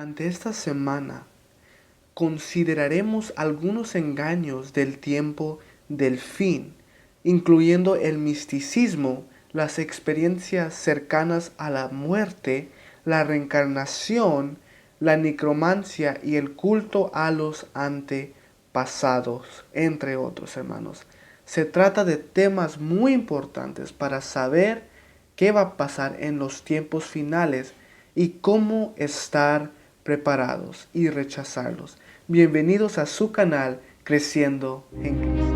Durante esta semana consideraremos algunos engaños del tiempo del fin, incluyendo el misticismo, las experiencias cercanas a la muerte, la reencarnación, la necromancia y el culto a los antepasados, entre otros, hermanos. Se trata de temas muy importantes para saber qué va a pasar en los tiempos finales y cómo estar preparados y rechazarlos. Bienvenidos a su canal Creciendo en Cristo.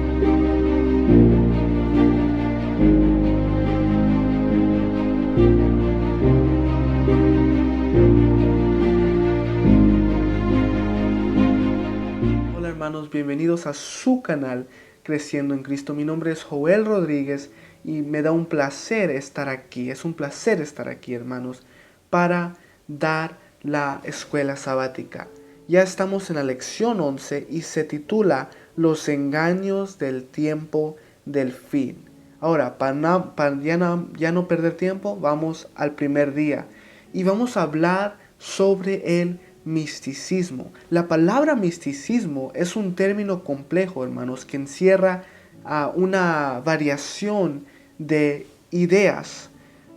Hola hermanos, bienvenidos a su canal Creciendo en Cristo. Mi nombre es Joel Rodríguez y me da un placer estar aquí. Es un placer estar aquí, hermanos, para dar la escuela sabática. Ya estamos en la lección 11 y se titula Los engaños del tiempo del fin. Ahora, para ya no perder tiempo, vamos al primer día y vamos a hablar sobre el misticismo. La palabra misticismo es un término complejo, hermanos, que encierra una variación de ideas,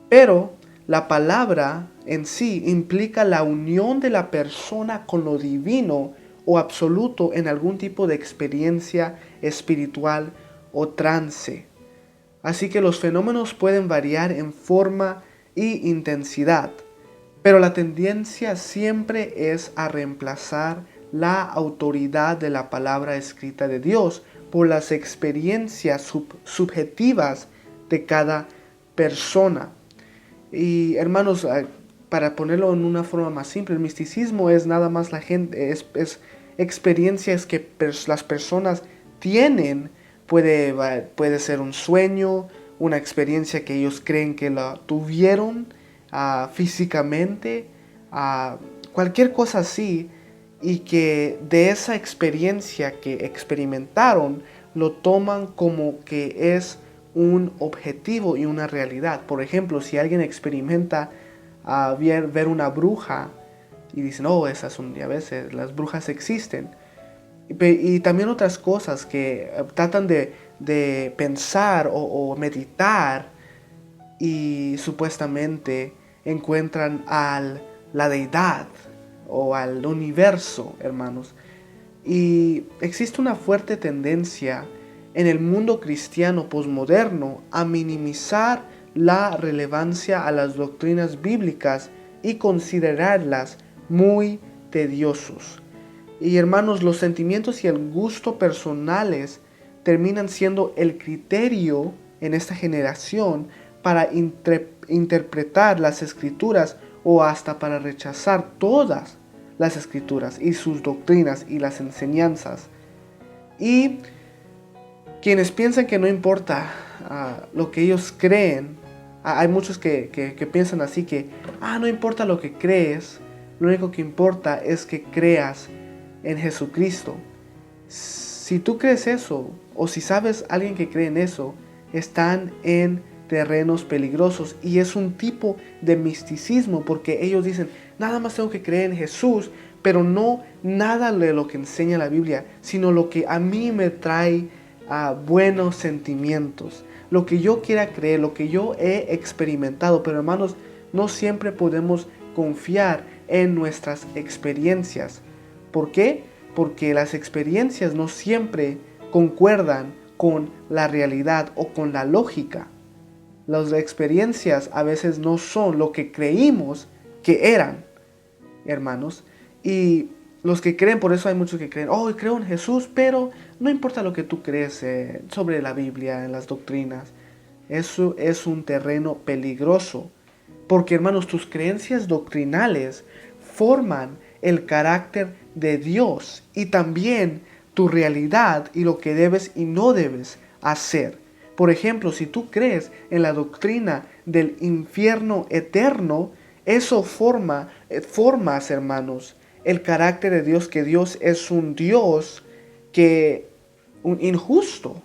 pero la palabra en sí implica la unión de la persona con lo divino o absoluto en algún tipo de experiencia espiritual o trance. Así que los fenómenos pueden variar en forma y intensidad, pero la tendencia siempre es a reemplazar la autoridad de la palabra escrita de Dios por las experiencias subjetivas de cada persona. Y hermanos, para ponerlo en una forma más simple, el misticismo es nada más la gente, es experiencias que las personas tienen. Puede ser un sueño, una experiencia que ellos creen que la tuvieron físicamente, cualquier cosa así, y que de esa experiencia que experimentaron lo toman como que es un objetivo y una realidad. Por ejemplo, si alguien experimenta ver una bruja y dicen, oh, esas son, ya ves, las brujas existen. Y también otras cosas que tratan de pensar o meditar y supuestamente encuentran a la deidad o al universo, hermanos. Y existe una fuerte tendencia en el mundo cristiano posmoderno a minimizar la relevancia a las doctrinas bíblicas y considerarlas muy tediosos. Y hermanos, los sentimientos y el gusto personales terminan siendo el criterio en esta generación para interpretar las escrituras o hasta para rechazar todas las escrituras y sus doctrinas y las enseñanzas. Y quienes piensan que no importa lo que ellos creen, hay muchos que piensan así que, no importa lo que crees, lo único que importa es que creas en Jesucristo. Si tú crees eso, o si sabes a alguien que cree en eso, están en terrenos peligrosos y es un tipo de misticismo porque ellos dicen, nada más tengo que creer en Jesús, pero no nada de lo que enseña la Biblia, sino lo que a mí me trae buenos sentimientos, lo que yo quiera creer, lo que yo he experimentado. Pero hermanos, no siempre podemos confiar en nuestras experiencias. ¿Por qué? Porque las experiencias no siempre concuerdan con la realidad o con la lógica. Las experiencias a veces no son lo que creímos que eran, hermanos. Y los que creen, por eso hay muchos que creen, oh, creo en Jesús, pero no importa lo que tú crees sobre la Biblia, en las doctrinas. Eso es un terreno peligroso. Porque, hermanos, tus creencias doctrinales forman el carácter de Dios y también tu realidad y lo que debes y no debes hacer. Por ejemplo, si tú crees en la doctrina del infierno eterno, eso formas, hermanos, el carácter de Dios, que Dios es un Dios un injusto.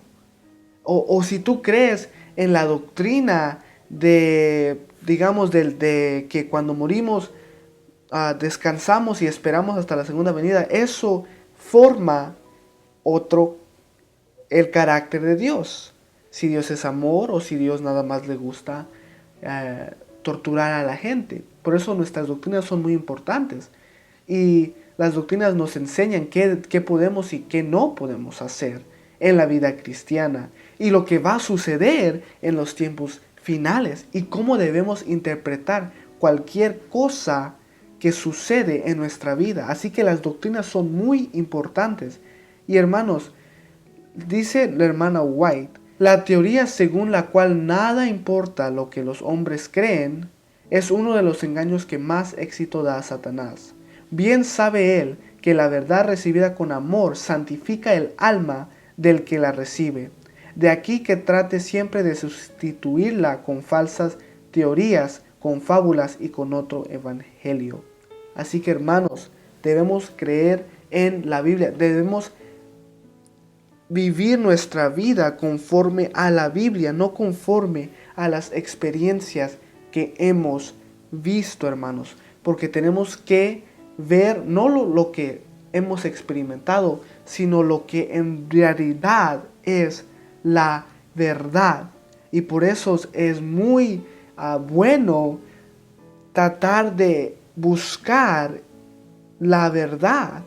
O si tú crees en la doctrina de, digamos, de que cuando morimos descansamos y esperamos hasta la segunda venida, eso forma el carácter de Dios. Si Dios es amor o si Dios nada más le gusta torturar a la gente. Por eso nuestras doctrinas son muy importantes. Y las doctrinas nos enseñan qué podemos y qué no podemos hacer en la vida cristiana. Y lo que va a suceder en los tiempos finales. Y cómo debemos interpretar cualquier cosa que sucede en nuestra vida. Así que las doctrinas son muy importantes. Y hermanos, dice la hermana White, la teoría según la cual nada importa lo que los hombres creen es uno de los engaños que más éxito da a Satanás. Bien sabe él que la verdad recibida con amor santifica el alma del que la recibe. De aquí que trate siempre de sustituirla con falsas teorías, con fábulas y con otro evangelio. Así que hermanos, debemos creer en la Biblia, debemos vivir nuestra vida conforme a la Biblia, no conforme a las experiencias que hemos visto, hermanos, porque tenemos que ver no lo que hemos experimentado, sino lo que en realidad es la verdad. Y por eso es muy bueno tratar de buscar la verdad.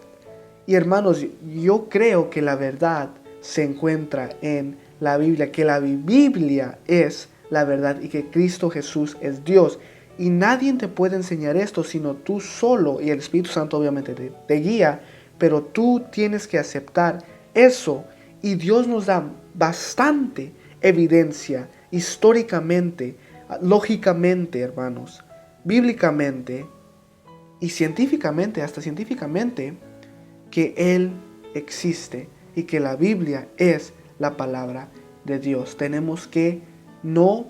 Y hermanos, yo creo que la verdad se encuentra en la Biblia, que la Biblia es la verdad y que Cristo Jesús es Dios. Y nadie te puede enseñar esto sino tú solo, y el Espíritu Santo obviamente te guía, pero tú tienes que aceptar eso. Y Dios nos da bastante evidencia históricamente, lógicamente, hermanos, bíblicamente y científicamente, hasta científicamente, que Él existe y que la Biblia es la palabra de Dios. Tenemos que no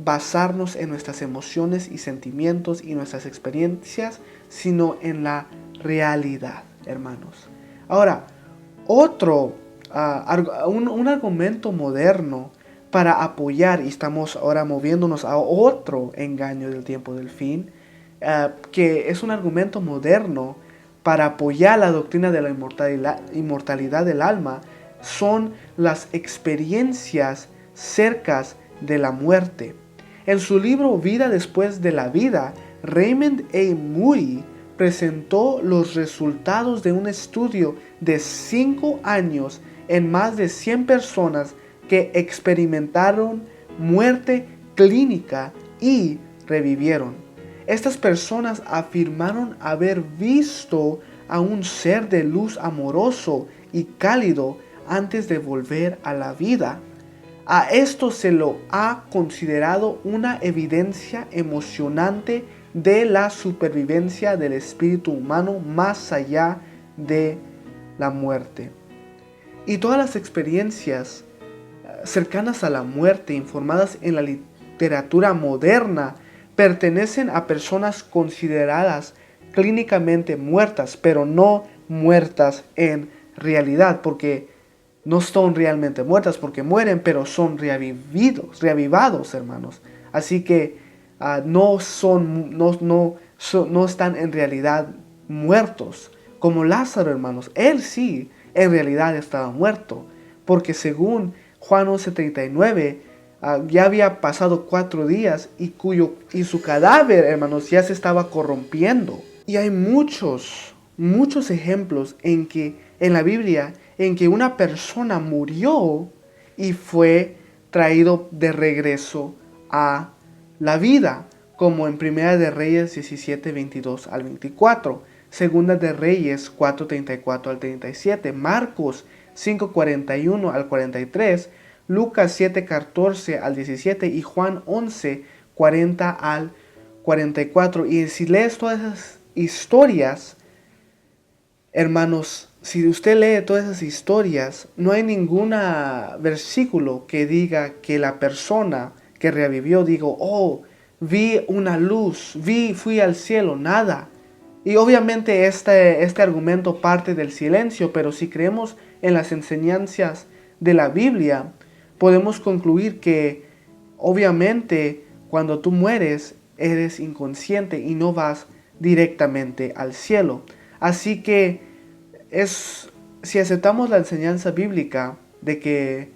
basarnos en nuestras emociones y sentimientos y nuestras experiencias, sino en la realidad, hermanos. Ahora, un argumento moderno para apoyar, y estamos ahora moviéndonos a otro engaño del tiempo del fin, que es un argumento moderno para apoyar la doctrina de la inmortalidad del alma, son las experiencias cerca de la muerte. En su libro Vida después de la vida, Raymond A. Moody presentó los resultados de un estudio de 5 años en más de 100 personas que experimentaron muerte clínica y revivieron. Estas personas afirmaron haber visto a un ser de luz amoroso y cálido antes de volver a la vida. A esto se lo ha considerado una evidencia emocionante de la supervivencia del espíritu humano más allá de la muerte. Y todas las experiencias cercanas a la muerte informadas en la literatura moderna pertenecen a personas consideradas clínicamente muertas, pero no muertas en realidad, porque no son realmente muertas, porque mueren, pero son reavivados, hermanos. Así que no están en realidad muertos, como Lázaro, hermanos. Él sí, en realidad estaba muerto, porque según Juan 11:39, ya había pasado 4 días y su cadáver, hermanos, ya se estaba corrompiendo. Y hay muchos ejemplos en la Biblia en que una persona murió y fue traído de regreso a la vida, como en Primera de Reyes 17, 22 al 24, Segunda de Reyes 4, 34 al 37, Marcos 5, 41 al 43, Lucas 7, 14 al 17 y Juan 11, 40 al 44. Y si lees todas esas historias, hermanos, si usted lee todas esas historias, no hay ningún versículo que diga que la persona que revivió digo, oh, vi una luz, fui al cielo, nada. Y obviamente este argumento parte del silencio, pero si creemos en las enseñanzas de la Biblia, podemos concluir que obviamente cuando tú mueres eres inconsciente y no vas directamente al cielo. Así que si aceptamos la enseñanza bíblica de que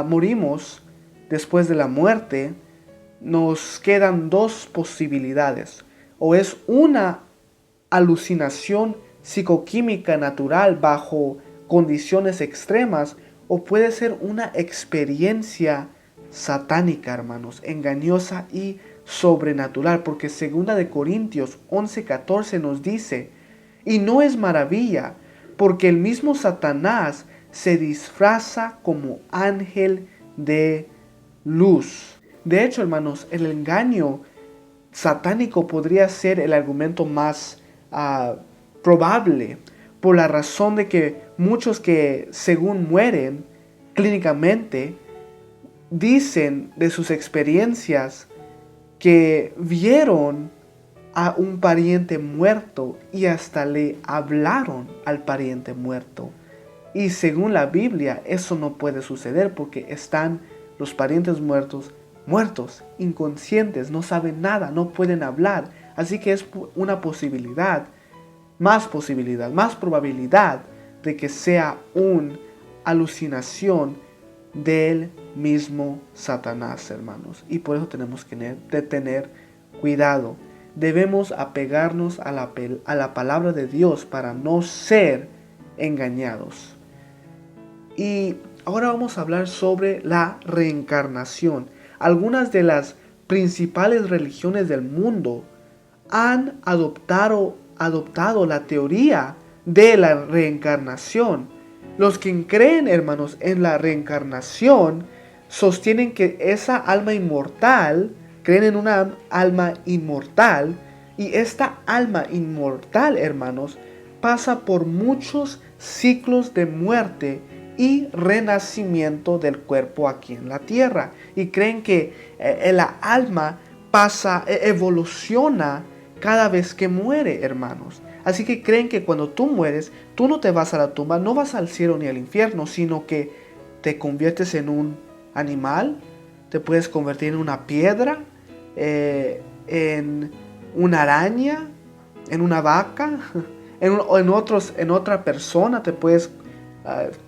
morimos después de la muerte, nos quedan dos posibilidades. O es una alucinación psicoquímica natural bajo condiciones extremas, o puede ser una experiencia satánica, hermanos, engañosa y sobrenatural, porque 2 Corintios 11:14 nos dice: y no es maravilla, porque el mismo Satanás se disfraza como ángel de luz. De hecho, hermanos, el engaño satánico podría ser el argumento más probable, por la razón de que muchos que según mueren clínicamente dicen de sus experiencias que vieron a un pariente muerto y hasta le hablaron al pariente muerto. Y según la Biblia eso no puede suceder, porque están los parientes muertos, inconscientes, no saben nada, no pueden hablar. Así que es una más probabilidad de que sea una alucinación del mismo Satanás, hermanos. Y por eso tenemos que tener cuidado. Debemos apegarnos a la palabra de Dios para no ser engañados. Y ahora vamos a hablar sobre la reencarnación. Algunas de las principales religiones del mundo han adoptado la teoría de la reencarnación. Los que creen, hermanos, en la reencarnación sostienen que esa alma inmortal, creen en una alma inmortal, y esta alma inmortal, hermanos, pasa por muchos ciclos de muerte y renacimiento del cuerpo aquí en la tierra. Y creen que la alma evoluciona cada vez que muere, hermanos. Así que creen que cuando tú mueres, tú no te vas a la tumba, no vas al cielo ni al infierno, sino que te conviertes en un animal, te puedes convertir en una piedra, en una araña, en una vaca, en otra persona te puedes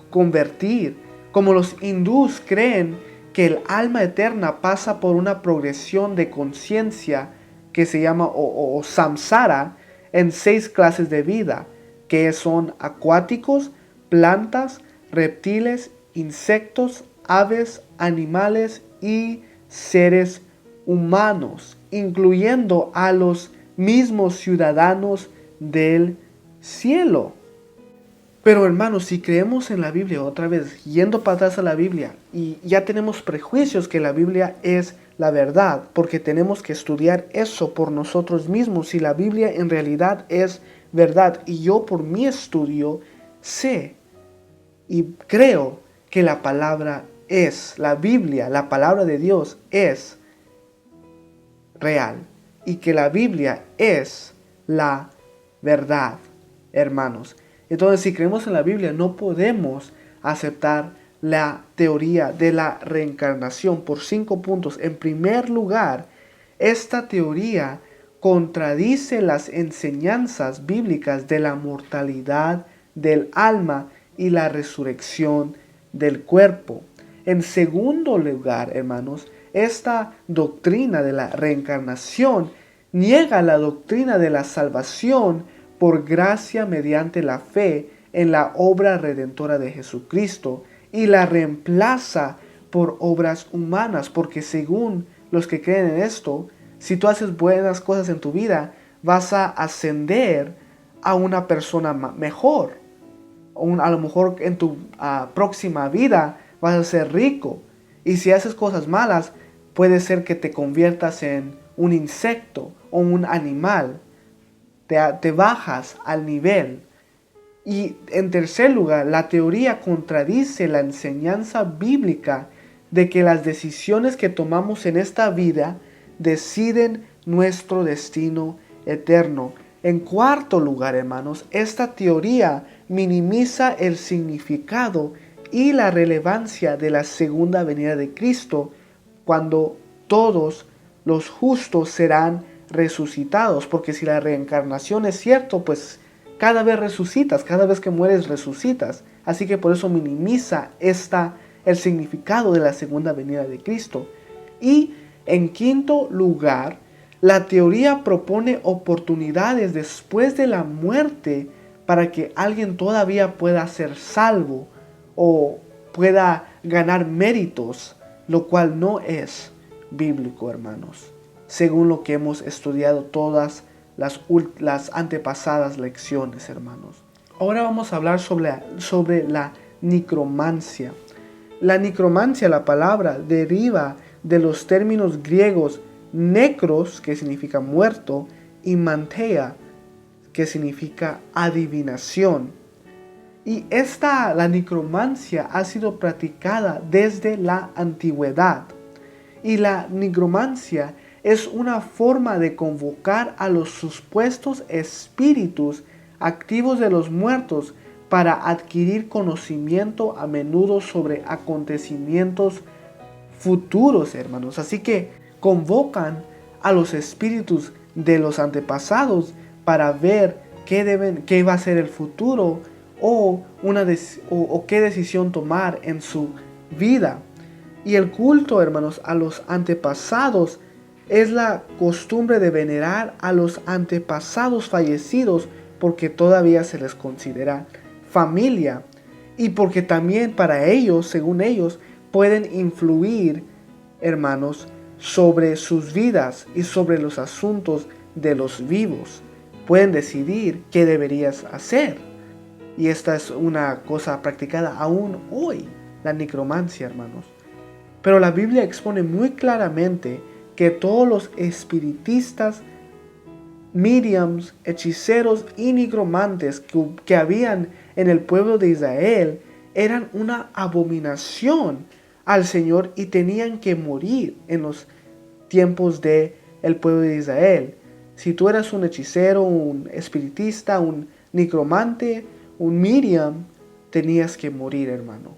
convertir. Como los hindús creen que el alma eterna pasa por una progresión de conciencia que se llama o samsara, en 6 clases de vida, que son acuáticos, plantas, reptiles, insectos, aves, animales y seres humanos, incluyendo a los mismos ciudadanos del cielo. Pero hermanos, si creemos en la Biblia, otra vez, yendo para atrás a la Biblia, y ya tenemos prejuicios que la Biblia es la verdad, porque tenemos que estudiar eso por nosotros mismos, si la Biblia en realidad es verdad. Y yo por mi estudio sé y creo que la Biblia, la palabra de Dios es real, y que la Biblia es la verdad, hermanos. Entonces, si creemos en la Biblia, no podemos aceptar la teoría de la reencarnación por 5 puntos. En primer lugar, esta teoría contradice las enseñanzas bíblicas de la mortalidad del alma y la resurrección del cuerpo. En segundo lugar, hermanos, esta doctrina de la reencarnación niega la doctrina de la salvación por gracia mediante la fe en la obra redentora de Jesucristo, y la reemplaza por obras humanas, porque según los que creen en esto, si tú haces buenas cosas en tu vida, vas a ascender a una persona mejor. A lo mejor en tu próxima vida vas a ser rico. Y si haces cosas malas, puede ser que te conviertas en un insecto o un animal. Te bajas al nivel. Y en tercer lugar, la teoría contradice la enseñanza bíblica de que las decisiones que tomamos en esta vida deciden nuestro destino eterno. En cuarto lugar, hermanos, esta teoría minimiza el significado y la relevancia de la segunda venida de Cristo, cuando todos los justos serán resucitados, porque si la reencarnación es cierto, pues cada vez resucitas, cada vez que mueres resucitas. Así que por eso minimiza el significado de la segunda venida de Cristo. Y en quinto lugar, la teoría propone oportunidades después de la muerte para que alguien todavía pueda ser salvo o pueda ganar méritos, lo cual no es bíblico, hermanos, según lo que hemos estudiado todas las antepasadas lecciones, hermanos. Ahora vamos a hablar sobre la necromancia. La necromancia, la palabra, deriva de los términos griegos necros, que significa muerto, y manteia, que significa adivinación. Y la necromancia ha sido practicada desde la antigüedad. Y la necromancia es una forma de convocar a los supuestos espíritus activos de los muertos para adquirir conocimiento a menudo sobre acontecimientos futuros, hermanos. Así que convocan a los espíritus de los antepasados para ver qué va a ser el futuro o qué decisión tomar en su vida. Y el culto, hermanos, a los antepasados es la costumbre de venerar a los antepasados fallecidos porque todavía se les considera familia y porque también para ellos, según ellos, pueden influir, hermanos, sobre sus vidas y sobre los asuntos de los vivos. Pueden decidir qué deberías hacer. Y esta es una cosa practicada aún hoy, la necromancia, hermanos. Pero la Biblia expone muy claramente que todos los espiritistas, mediums, hechiceros y nigromantes que habían en el pueblo de Israel eran una abominación al Señor y tenían que morir en los tiempos del pueblo de Israel. Si tú eras un hechicero, un espiritista, un nigromante, un medium, tenías que morir, hermano.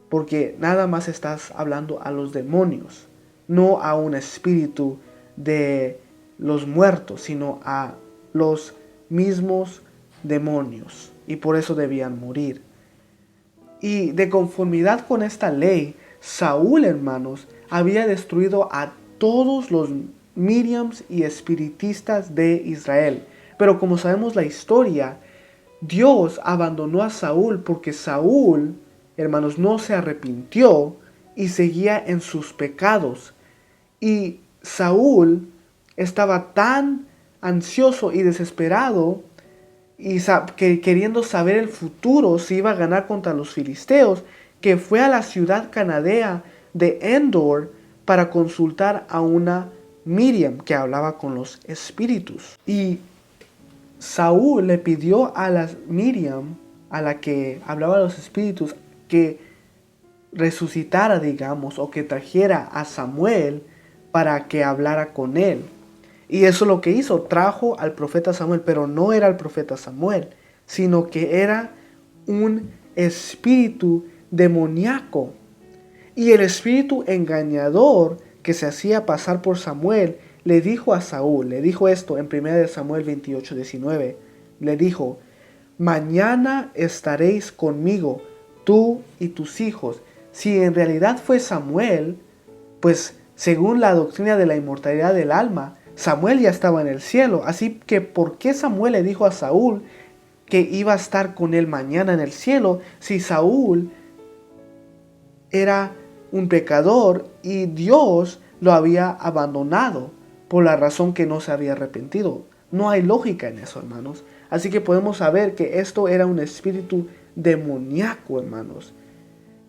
Porque nada más estás hablando a los demonios, no a un espíritu de los muertos, sino a los mismos demonios. Y por eso debían morir. Y de conformidad con esta ley, Saúl, hermanos, había destruido a todos los mediums y espiritistas de Israel. Pero como sabemos la historia, Dios abandonó a Saúl porque Saúl, hermanos, no se arrepintió y seguía en sus pecados. Y Saúl estaba tan ansioso y desesperado y queriendo saber el futuro, si iba a ganar contra los filisteos, que fue a la ciudad cananea de Endor para consultar a una Miriam que hablaba con los espíritus. Y Saúl le pidió a la Miriam, a la que hablaba a los espíritus, que resucitara, digamos, o que trajera a Samuel para que hablara con él. Y eso es lo que hizo, trajo al profeta Samuel, pero no era el profeta Samuel, sino que era un espíritu demoníaco. Y el espíritu engañador que se hacía pasar por Samuel le dijo a Saúl, le dijo esto en 1 Samuel 28:19, le dijo: mañana estaréis conmigo, tú y tus hijos. Si en realidad fue Samuel, pues según la doctrina de la inmortalidad del alma, Samuel ya estaba en el cielo. Así que ¿por qué Samuel le dijo a Saúl que iba a estar con él mañana en el cielo si Saúl era un pecador y Dios lo había abandonado por la razón que no se había arrepentido? No hay lógica en eso, hermanos. Así que podemos saber que esto era un espíritu demoníaco, hermanos.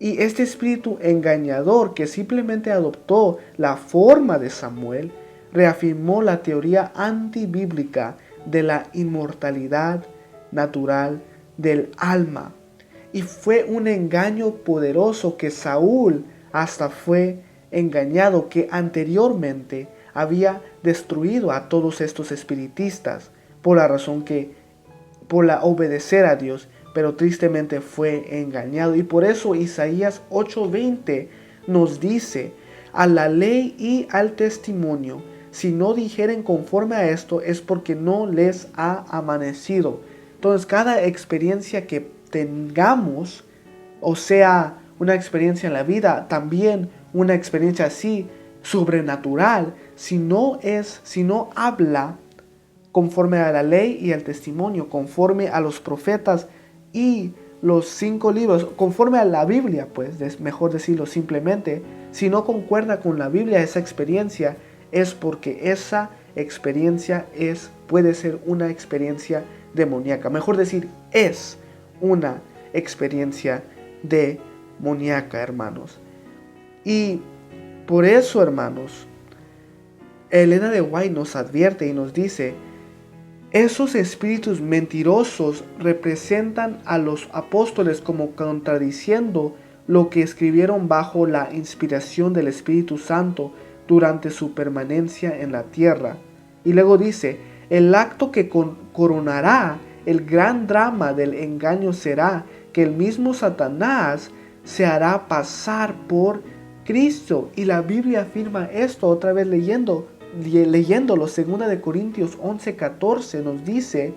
Y este espíritu engañador que simplemente adoptó la forma de Samuel reafirmó la teoría antibíblica de la inmortalidad natural del alma. Y fue un engaño poderoso que Saúl hasta fue engañado, que anteriormente había destruido a todos estos espiritistas por la razón por la obedecer a Dios, pero tristemente fue engañado. Y por eso Isaías 8:20 nos dice: a la ley y al testimonio Si no dijeren conforme a esto, es porque no les ha amanecido. Entonces, cada experiencia que tengamos, o sea, una experiencia en la vida, también una experiencia así sobrenatural, si no habla conforme a la ley y al testimonio, conforme a los profetas y los 5 libros, conforme a la Biblia, pues, es mejor decirlo simplemente, si no concuerda con la Biblia esa experiencia, es porque esa experiencia puede ser una experiencia demoníaca. Mejor decir, es una experiencia demoníaca, hermanos. Y por eso, hermanos, Elena de White nos advierte y nos dice: esos espíritus mentirosos representan a los apóstoles como contradiciendo lo que escribieron bajo la inspiración del Espíritu Santo durante su permanencia en la tierra. Y luego dice: el acto que coronará el gran drama del engaño será que el mismo Satanás se hará pasar por Cristo. Y la Biblia afirma esto, otra vez leyéndolo, 2 de Corintios 11:14 nos dice: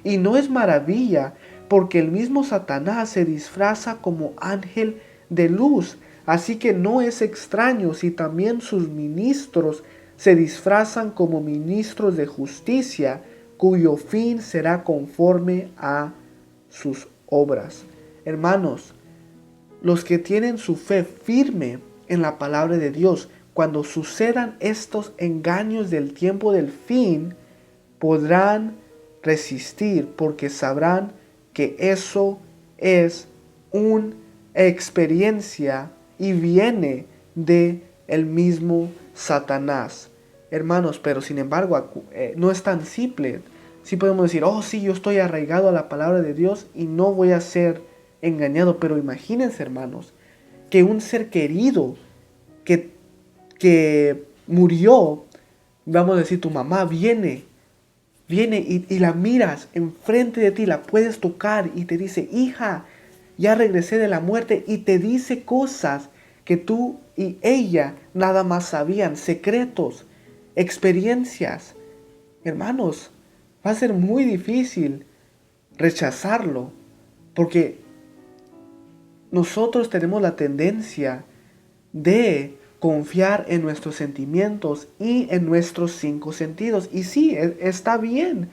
y no es maravilla, porque el mismo Satanás se disfraza como ángel de luz. Así que no es extraño si también sus ministros se disfrazan como ministros de justicia, cuyo fin será conforme a sus obras. Hermanos, los que tienen su fe firme en la palabra de Dios, cuando sucedan estos engaños del tiempo del fin, podrán resistir, porque sabrán que eso es una experiencia y viene de el mismo Satanás. Hermanos, pero sin embargo no es tan simple. Sí podemos decir: oh sí, yo estoy arraigado a la palabra de Dios y no voy a ser engañado. Pero imagínense, hermanos, que un ser querido que murió, vamos a decir tu mamá, viene y la miras enfrente de ti, la puedes tocar y te dice: hija, ya regresé de la muerte, y te dice cosas que tú y ella nada más sabían, secretos, experiencias. Hermanos, va a ser muy difícil rechazarlo, porque nosotros tenemos la tendencia de confiar en nuestros sentimientos y en nuestros 5 sentidos. Y sí, está bien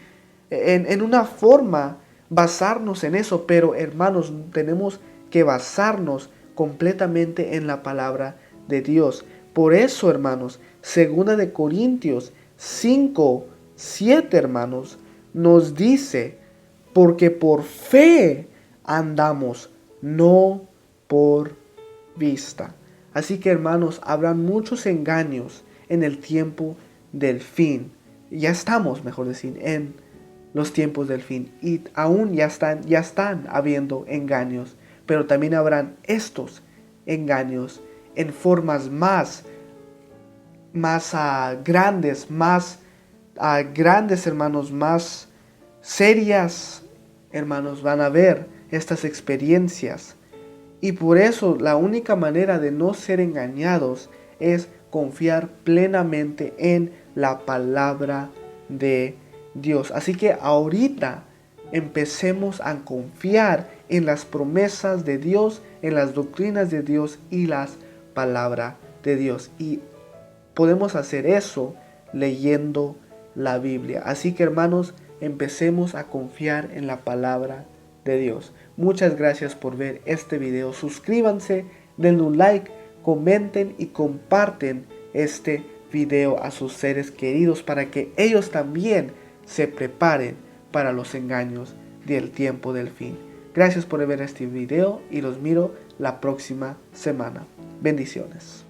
en una forma basarnos en eso, pero hermanos, tenemos que basarnos completamente en la palabra de Dios. Por eso, hermanos, 2 de Corintios 5:7, hermanos, nos dice: porque por fe andamos, no por vista. Así que, hermanos, habrán muchos engaños en el tiempo del fin. Ya estamos, mejor decir, en los tiempos del fin. Y aún ya están habiendo engaños. Pero también habrán estos engaños en formas más grandes, grandes, hermanos, más serias, hermanos. Van a ver estas experiencias. Y por eso la única manera de no ser engañados es confiar plenamente en la palabra de Dios. Así que ahorita empecemos a confiar en las promesas de Dios, en las doctrinas de Dios y las palabras de Dios. Y podemos hacer eso leyendo la Biblia. Así que, hermanos, empecemos a confiar en la palabra de Dios. Muchas gracias por ver este video. Suscríbanse, denle un like, comenten y comparten este video a sus seres queridos para que ellos también se preparen para los engaños del tiempo del fin. Gracias por ver este video y los miro la próxima semana. Bendiciones.